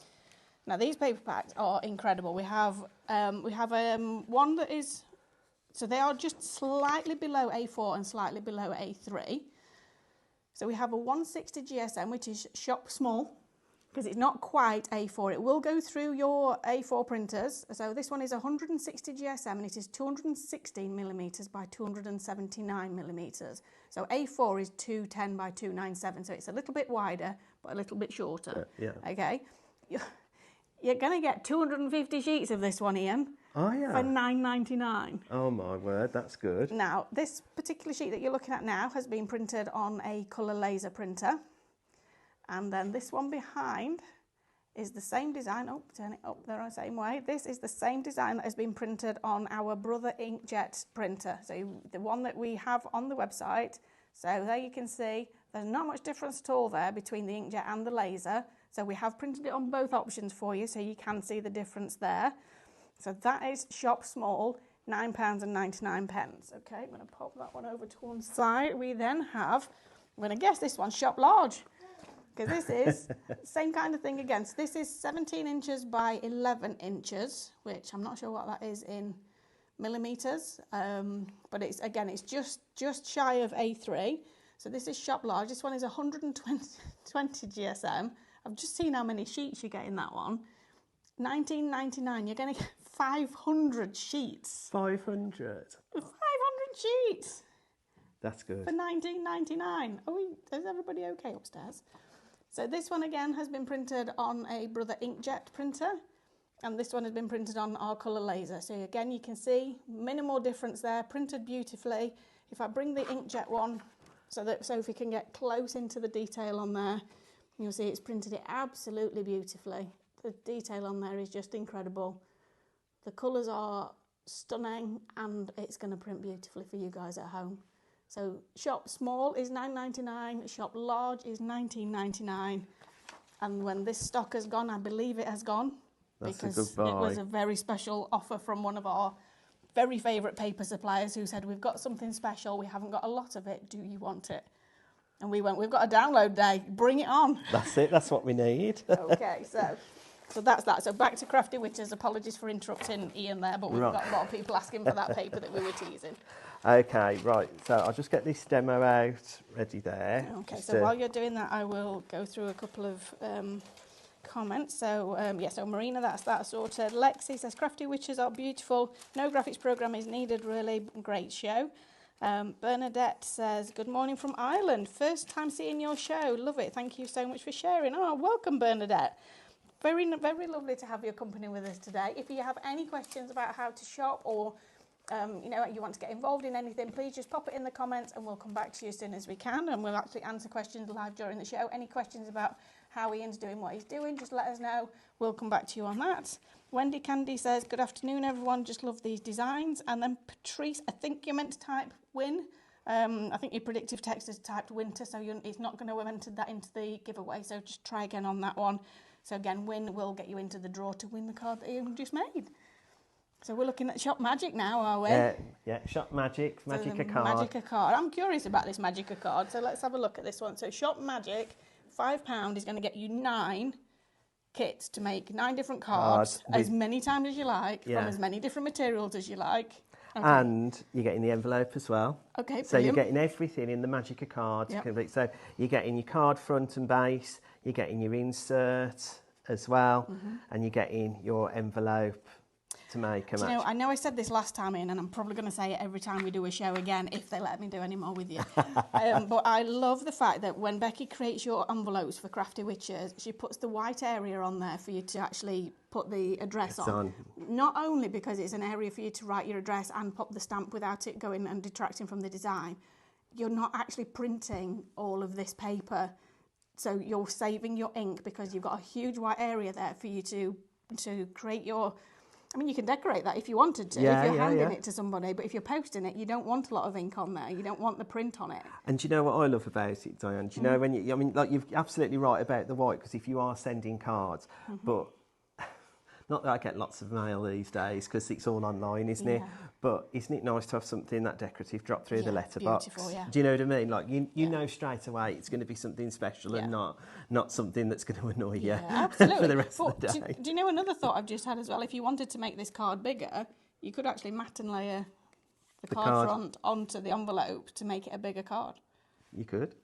Now, these paper packs are incredible. We have one that is... So they are just slightly below A4 and slightly below A3. So we have a 160 GSM, which is shop small, because it's not quite A4. It will go through your A4 printers. So this one is 160 GSM, and it is 216 millimetres by 279 millimetres. So A4 is 210 by 297, so it's a little bit wider, but a little bit shorter. Okay. You're going to get 250 sheets of this one, Ian. Oh, yeah. For $9.99. Oh, my word, that's good. Now, this particular sheet that you're looking at now has been printed on a colour laser printer. And then this one behind is the same design. Oh, turn it up there the same way. This is the same design that has been printed on our Brother Inkjet printer. So the one that we have on the website. So there you can see there's not much difference at all there between the inkjet and the laser. So we have printed it on both options for you, so you can see the difference there. So that is shop small, £9.99. Okay, I'm going to pop that one over to one side. We then have, I'm going to guess this one's shop large, because this is the same kind of thing again. So this is 17 inches by 11 inches, which I'm not sure what that is in millimetres, but it's just shy of A3. So this is shop large. This one is 120 GSM. I've just seen how many sheets you get in that one. $19.99. You're going to get 500 sheets. 500? 500 sheets. That's good. For $19.99. Is everybody okay upstairs? So this one again has been printed on a Brother Inkjet printer. And this one has been printed on our colour laser. So again, you can see minimal difference there, printed beautifully. If I bring the inkjet one, so that Sophie can get close into the detail on there, you'll see it's printed it absolutely beautifully. The detail on there is just incredible. The colours are stunning, and it's going to print beautifully for you guys at home. So shop small is $9.99, shop large is $19.99. And when this stock has gone, I believe it has gone. That's because a good buy. It was a very special offer from one of our very favourite paper suppliers who said, we've got something special, we haven't got a lot of it, do you want it? And we went, we've got a download day, bring it on. That's it, that's what we need. Okay, so that's that. So back to Crafty Witches. Apologies for interrupting Ian there, but we've got a lot of people asking for that paper that we were teasing. Okay, right, so I'll just get this demo out, ready there. Okay, so while you're doing that, I will go through a couple of comments. So, so Marina, that's that sorted. Lexi says, Crafty Witches are beautiful. No graphics program is needed, really. Great show. Bernadette says, good morning from Ireland. First time seeing your show. Love it. Thank you so much for sharing. Oh, welcome, Bernadette. Very, very lovely to have your company with us today. If you have any questions about how to shop or you want to get involved in anything, please just pop it in the comments and we'll come back to you as soon as we can, and we'll actually answer questions live during the show. Any questions about how Ian's doing what he's doing, just let us know. We'll come back to you on that. Wendy Candy says, good afternoon, everyone. Just love these designs. And then Patrice, I think you're meant to type win. I think your predictive text has typed winter, so it's not going to have entered that into the giveaway. So just try again on that one. So again, win will get you into the draw to win the card that Ian just made. So we're looking at Shop Magic now, are we? Yeah, Shop Magic, Magika card. Magika card. I'm curious about this Magika card, so let's have a look at this one. So Shop Magic, £5 is going to get you 9 kits to make 9 different cards as many times as you like, from as many different materials as you like. Okay. And you're getting the envelope as well. Okay, so you're getting everything in the Magika card. Yep. So you're getting your card front and base, you're getting your insert as well, and you're getting your envelope to make a match. I know I said this last time, Ian, and I'm probably going to say it every time we do a show again, if they let me do any more with you. But I love the fact that when Becky creates your envelopes for Crafty Witches, she puts the white area on there for you to actually put the address on. Not only because it's an area for you to write your address and pop the stamp without it going and detracting from the design, you're not actually printing all of this paper. So you're saving your ink because you've got a huge white area there for you to create your... I mean, you can decorate that if you wanted to, if you're handing it to somebody, but if you're posting it, you don't want a lot of ink on there. You don't want the print on it. And do you know what I love about it, Diane? Do you know when you... I mean, like, you're absolutely right about the white, because if you are sending cards, but... Not that I get lots of mail these days, because it's all online, isn't it? But isn't it nice to have something that decorative drop through the letterbox? Do you know what I mean? Like, you know straight away it's going to be something special and not something that's going to annoy you for the rest of the day. Do you know another thought I've just had as well? If you wanted to make this card bigger, you could actually mat and layer the card front onto the envelope to make it a bigger card. You could.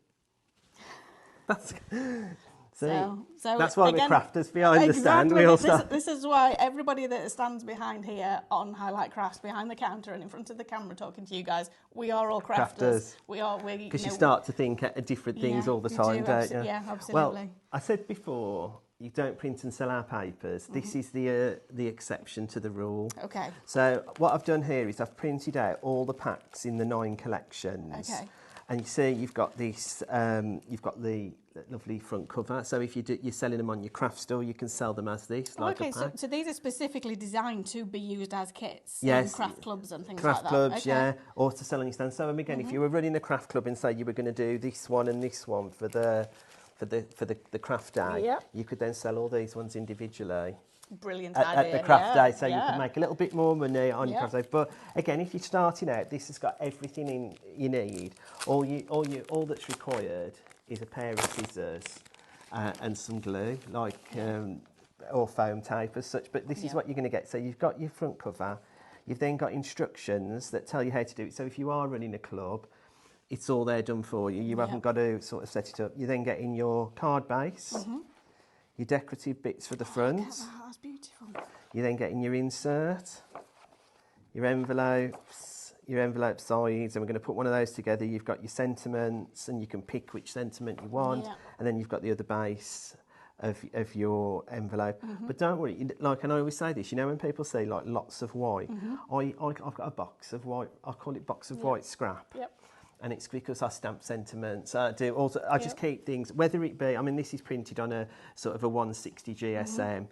That's... So that's why we're crafters behind the stand. This is why everybody that stands behind here on Highlight Crafts, behind the counter and in front of the camera talking to you guys, we are all crafters. Because you start to think at different things all the time, don't you? Yeah, absolutely. Well, I said before, you don't print and sell our papers. This is the exception to the rule. Okay. So what I've done here is I've printed out all the packs in the 9 collections. Okay. And you see, you've got this. You've got the lovely front cover. So if you're selling them on your craft store, you can sell them as this. So these are specifically designed to be used as kits in craft clubs and things like that. Craft clubs, or to sell on your stand. So again, if you were running a craft club and say you were going to do this one and this one for the craft day, you could then sell all these ones individually. Brilliant idea. At the craft day, so you can make a little bit more money on your craft day. But again, if you're starting out, this has got everything in you need. All that's required is a pair of scissors and some glue, or foam tape as such. But this is what you're going to get. So you've got your front cover. You've then got instructions that tell you how to do it. So if you are running a club, it's all there done for you. You haven't got to sort of set it up. You then get in your card base. Your decorative bits for the front. That's beautiful. You then get in your insert, your envelopes, your envelope sides, and we're going to put one of those together. You've got your sentiments, and you can pick which sentiment you want, and then you've got the other base of your envelope. But don't worry, and I always say this, when people say like lots of white, I've got a box of white. I call it box of white scrap. And it's because I stamp sentiments. I just keep things, whether it be, this is printed on a sort of a 160 GSM.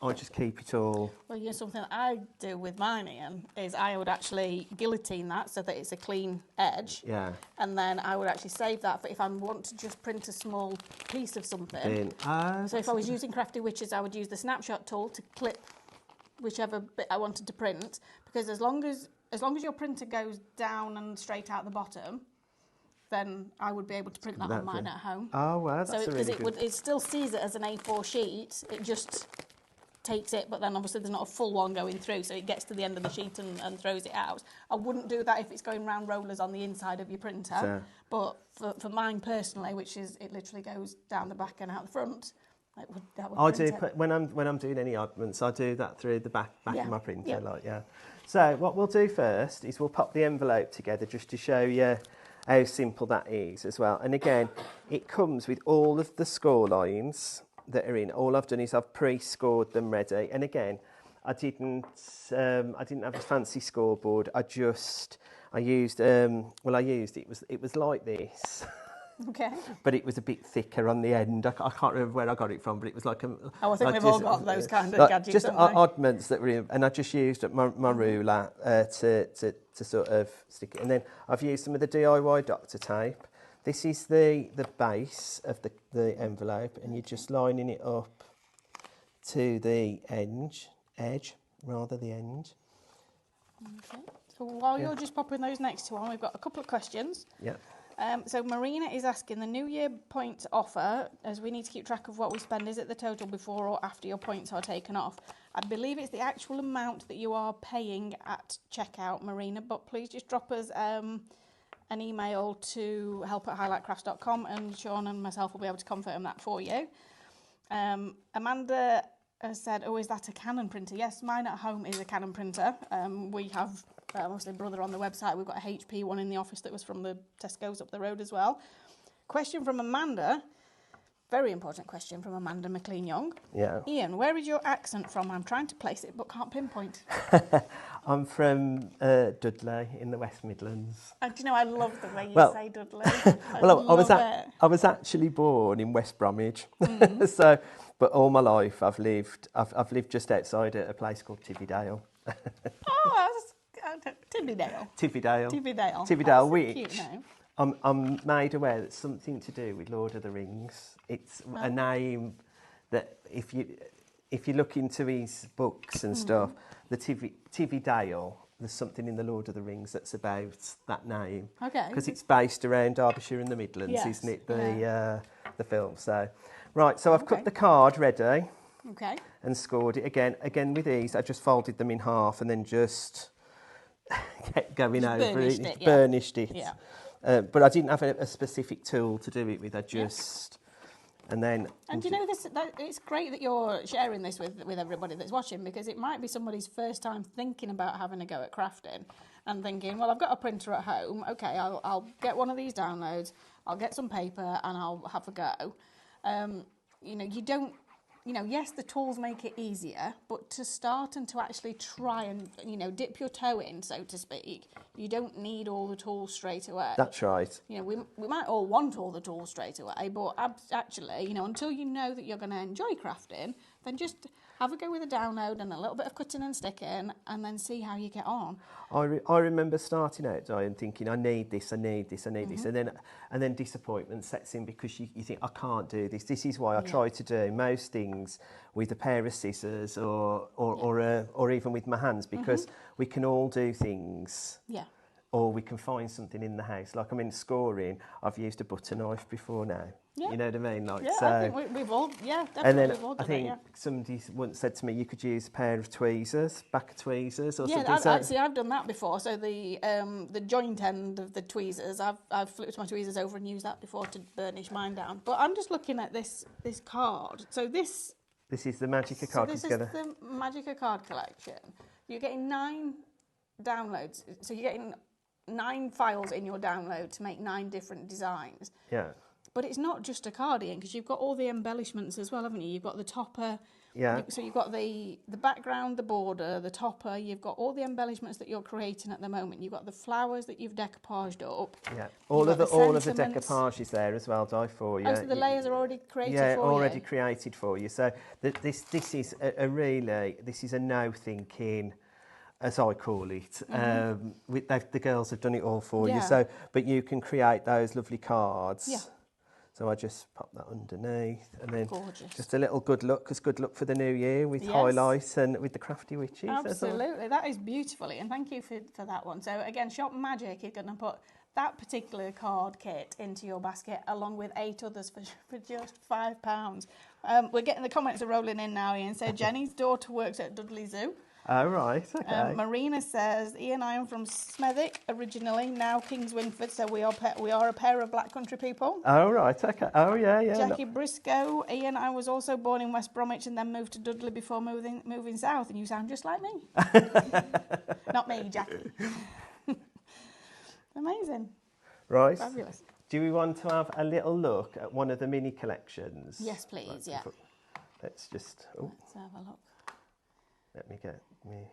I just keep it all. Well, something I do with mine, Ian, is I would actually guillotine that so that it's a clean edge. Yeah. And then I would actually save that for if I want to just print a small piece of something. So if I was using Crafty Witches, I would use the snapshot tool to clip whichever bit I wanted to print, because as long as your printer goes down and straight out the bottom, then I would be able to print that on mine at home. Oh, wow, that's so a really good... it still sees it as an A4 sheet, it just takes it, but then obviously there's not a full one going through, so it gets to the end of the sheet and throws it out. I wouldn't do that if it's going round rollers on the inside of your printer, but for mine personally, which is, it literally goes down the back and out the front, that would I do, when I'm doing any oddments, I do that through the back of my printer, So what we'll do first is we'll pop the envelope together just to show you how simple that is as well. And again, it comes with all of the score lines that are in. All I've done is I've pre-scored them ready. And again, I didn't have a fancy scoreboard. I used it was like this. Okay. But it was a bit thicker on the end. I can't remember where I got it from, but it was like a... I think we've all got those kind of gadgets, just oddments that were in, and I just used my ruler to sort of stick it. And then I've used some of the DIY Doctor tape. This is the base of the envelope, and you're just lining it up to the edge, the end. Okay. So while you're just popping those next to one, we've got a couple of questions. Yeah. So Marina is asking, the New Year points offer, as we need to keep track of what we spend, is it the total before or after your points are taken off? I believe it's the actual amount that you are paying at checkout, Marina, but please just drop us an email to help@highlightcrafts.com and Sean and myself will be able to confirm that for you. Amanda has said, oh, is that a Canon printer? Yes, mine at home is a Canon printer. We have... obviously, brother on the website, we've got a HP one in the office that was from the Tesco's up the road as well. Question from Amanda, very important question from Amanda McLean-Young. Yeah. Ian, where is your accent from? I'm trying to place it but can't pinpoint. I'm from Dudley in the West Midlands. And do you know, I love the way you say Dudley. I was actually born in West Bromwich, but all my life I've lived just outside a place called Tividale. Tividale, which I'm made aware that's something to do with Lord of the Rings. It's a name that if you look into his books and stuff, the Tividale, there's something in the Lord of the Rings that's about that name. Okay. Because it's based around Derbyshire and the Midlands, isn't it? The film. So, right. So I've cut the card ready. Okay. And scored it again with these. I just folded them in half and then just kept going over it. Burnished it. Yeah. But I didn't have a specific tool to do it with. I just and then. And you know it's great that you're sharing this with everybody that's watching, because it might be somebody's first time thinking about having a go at crafting and thinking, well, I've got a printer at home. Okay, I'll get one of these downloads. I'll get some paper and I'll have a go. You don't. Yes, the tools make it easier, but to start and to actually try and, dip your toe in, so to speak, you don't need all the tools straight away. That's right. We might all want all the tools straight away, but actually, until you know that you're going to enjoy crafting, then just have a go with a download and a little bit of cutting and sticking, and then see how you get on. I remember starting out, Di, and thinking, I need this, and then disappointment sets in because you think, I can't do this. This is why I try to do most things with a pair of scissors or even with my hands, because we can all do things. Yeah. Or we can find something in the house. Like, scoring, I've used a butter knife before now. Yeah. You know what I mean? Like, yeah, so, I think we've all, definitely. And then we've all done I think somebody once said to me, you could use a pair of tweezers, back tweezers or something. I've done that before. So the joint end of the tweezers, I've flipped my tweezers over and used that before to burnish mine down. But I'm just looking at this card. So this is the Magika card together. This is the Magika card collection. You're getting 9 downloads. So you're getting 9 files in your download to make 9 different designs. Yeah. But it's not just a cardigan, because you've got all the embellishments as well, haven't you? You've got the topper. Yeah. So you've got the background, the border, the topper. You've got all the embellishments that you're creating at the moment. You've got the flowers that you've decoupaged up. Yeah. All of the decoupage is there as well, Di, for you. Oh, so the layers are already created for you. Yeah, already created for you. So this is this is a no thinking, as I call it. The girls have done it all for you. So, but you can create those lovely cards. Yeah. So I just pop that underneath, and then Gorgeous. just a little good look, because good luck for the new year with Yes. highlights and with the Crafty Witches. Absolutely, that is beautifully, and thank you for that one. So again, Shop Magic is going to put that particular card kit into your basket along with 8 others for just £5. We're getting the comments are rolling in now, Ian. So Jenny's daughter works at Dudley Zoo. Oh, right, okay. Marina says, Ian, I am from Smethwick originally, now Kings Winford, so we are a pair of Black Country people. Oh, right, okay. Oh, yeah. Jackie Briscoe, Ian, I was also born in West Bromwich and then moved to Dudley before moving south, and you sound just like me. Not me, Jackie. Amazing. Right. Fabulous. Do we want to have a little look at one of the mini collections? Yes, please, yeah. Let's just... Oh, let's have a look. Let me get me...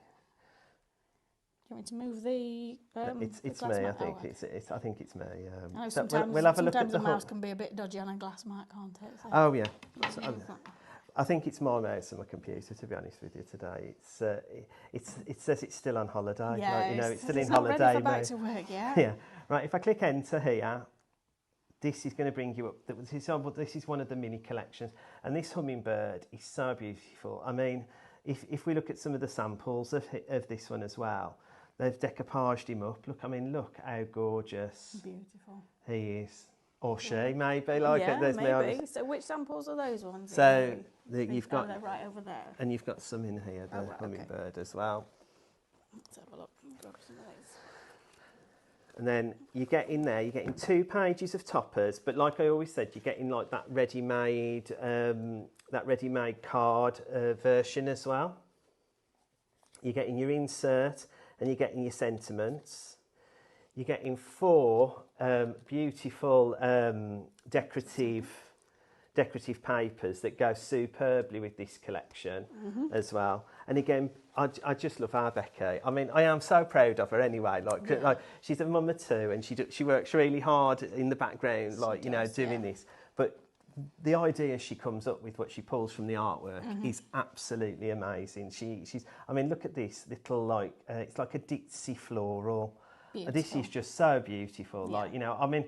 Do you want me to move the... it's me, I think. I think it's me. I know so sometimes, we'll have a look at the mouse can be a bit dodgy on a glass mat, can't it? So oh, yeah. I think it's my mouse and my computer, to be honest with you, today. It says it's still on holiday. Yeah, like, you know, it's still in not holiday ready for mode. back to work, yeah. Yeah. Right, if I click enter here, this is going to bring you up. This is one of the mini collections, and this hummingbird is so beautiful. I mean, if we look at some of the samples of this one as well, they've decoupaged him up. Look, I mean, look how gorgeous. Beautiful. He is. Or she, maybe. Like, yeah, there's maybe. So which samples are those ones? So you've got... they're right over there. And you've got some in here, the hummingbird as well. Let's have a look. Grab some of those. And then you get in there, you're getting 2 pages of toppers, but like I always said, you're getting like that ready-made card version as well. You're getting your insert and you're getting your sentiments. You're getting 4 beautiful decorative papers that go superbly with this collection as well. And again, I just love our Becky. I mean, I am so proud of her anyway. Like she's a mum of 2, and she works really hard in the background, like doing this. But the idea she comes up with, what she pulls from the artwork, is absolutely amazing. She's. I mean, look at this little it's like a ditzy floral. Beautiful. This is just so beautiful. Yeah. I mean.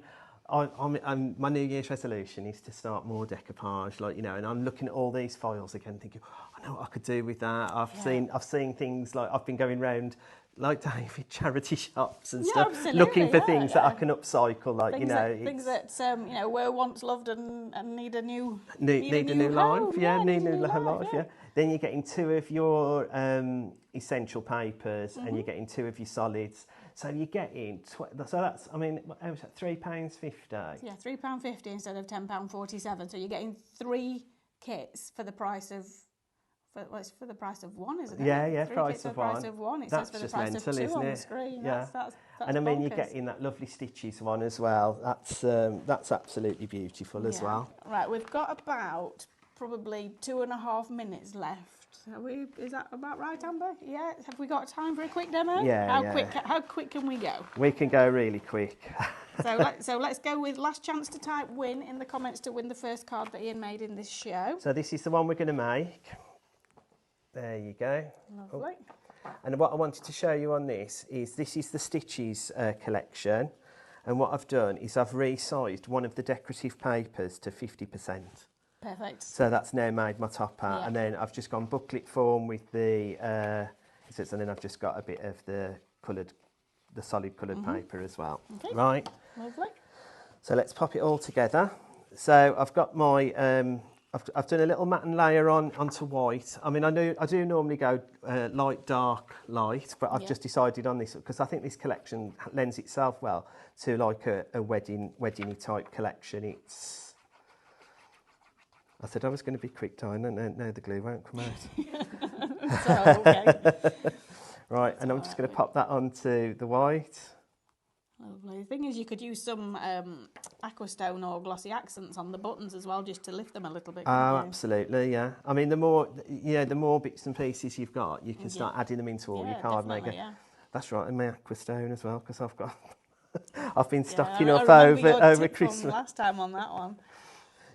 My New Year's resolution is to start more decoupage, and I'm looking at all these files again, thinking, I know what I could do with that. I've seen things like I've been going round like David charity shops and stuff, looking for things that I can upcycle, things that were once loved and need a new need a new life, need a new life, yeah. Then you're getting 2 of your essential papers, and you're getting 2 of your solids. So you're getting, so that's, I mean, how was that, £3.50? Yeah, £3.50 instead of £10.47. So you're getting 3 kits for the price of, for the price of 1, isn't it? Yeah, 3 price kits of for the price of 1. It says for the price mental, of 2 on it? the screen. Yeah. That's and I mean, bonkers. you're getting that lovely stitches one as well. That's absolutely beautiful as well. Right, we've got about probably 2.5 minutes left. Is that about right, Amber? Yeah. Have we got time for a quick demo? Yeah. How quick can we go? We can go really quick. So let's go with last chance to type win in the comments to win the first card that Ian made in this show. So this is the one we're going to make. There you go. Lovely. Oh. And what I wanted to show you on this is the Stitches collection. And what I've done is I've resized one of the decorative papers to 50%. Perfect. So that's now made my topper, and then I've just gone booklet form with the, and then I've just got a bit of the solid coloured paper as well. Okay. Right. Lovely. So let's pop it all together. So I've got my, I've done a little matte layer onto white. I mean, I do normally go light, dark, light, but I've just decided on this because I think this collection lends itself well to like a wedding-y type collection. I said I was going to be quick, Diana, and now the glue won't come out. Right, and I'm just going to pop that onto the white. Lovely. The thing is, you could use some aquastone or glossy accents on the buttons as well, just to lift them a little bit. Oh, absolutely, yeah. I mean, the more bits and pieces you've got, you can start adding them into all your card maker. Yeah. That's right, and my aquastone as well, because I've been stocking up over Christmas. Last time on that one.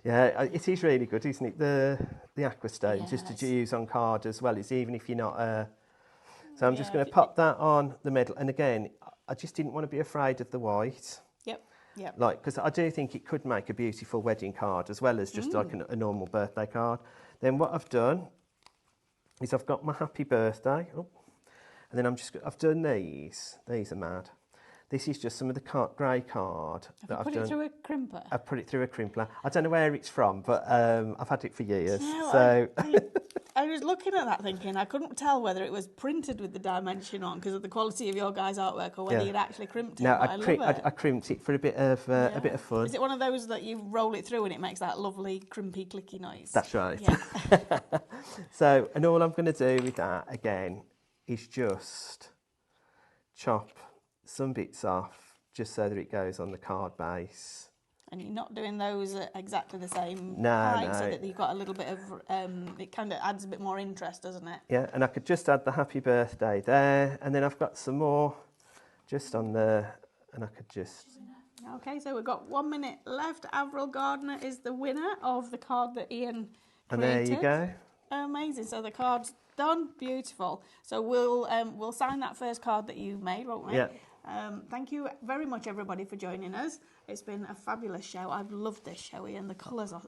Yeah, it is really good, isn't it? The aquastone, just to use on card as well. It's even if you're not. So I'm just going to pop that on the middle, and again, I just didn't want to be afraid of the white. Yep. Yeah. Like, because I do think it could make a beautiful wedding card as well as just like a normal birthday card. Then what I've done is I've got my happy birthday, and then I've done these. These are mad. This is just some of the grey card that I've put done. it through a crimper? I've put it through a crimpler. I don't know where it's from, but I've had it for years. No, So I was looking at that thinking I couldn't tell whether it was printed with the dimension on because of the quality of your guys' artwork or whether you'd actually crimped it. No, but I love it. I crimped it for a bit of fun. Is it one of those that you roll it through and it makes that lovely crimpy clicky noise? That's right. Yeah. So, and all I'm going to do with that again is just chop some bits off just so that it goes on the card base. And you're not doing those at exactly the same No, height, no. so that you've got a little bit of, it kind of adds a bit more interest, doesn't it? Yeah, and I could just add the happy birthday there, and then I've got some more just on there, and I could just... Okay, so we've got 1 minute left. Avril Gardner is the winner of the card that Ian created. And there you go. Amazing. So the card's done. Beautiful. So we'll sign that first card that you made, won't we? Yeah. Thank you very much, everybody, for joining us. It's been a fabulous show. I've loved this show, Ian. The colours are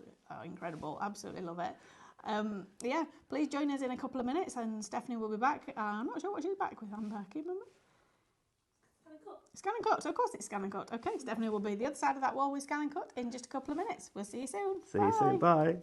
incredible. Absolutely love it. Yeah, please join us in a couple of minutes, and Stephanie will be back. I'm not sure what she's back with, Amber. Can you remember? Scan and cut. So of course it's scan and cut. Okay, Stephanie will be the other side of that wall with scan and cut in just a couple of minutes. We'll see you soon. See you soon. Bye.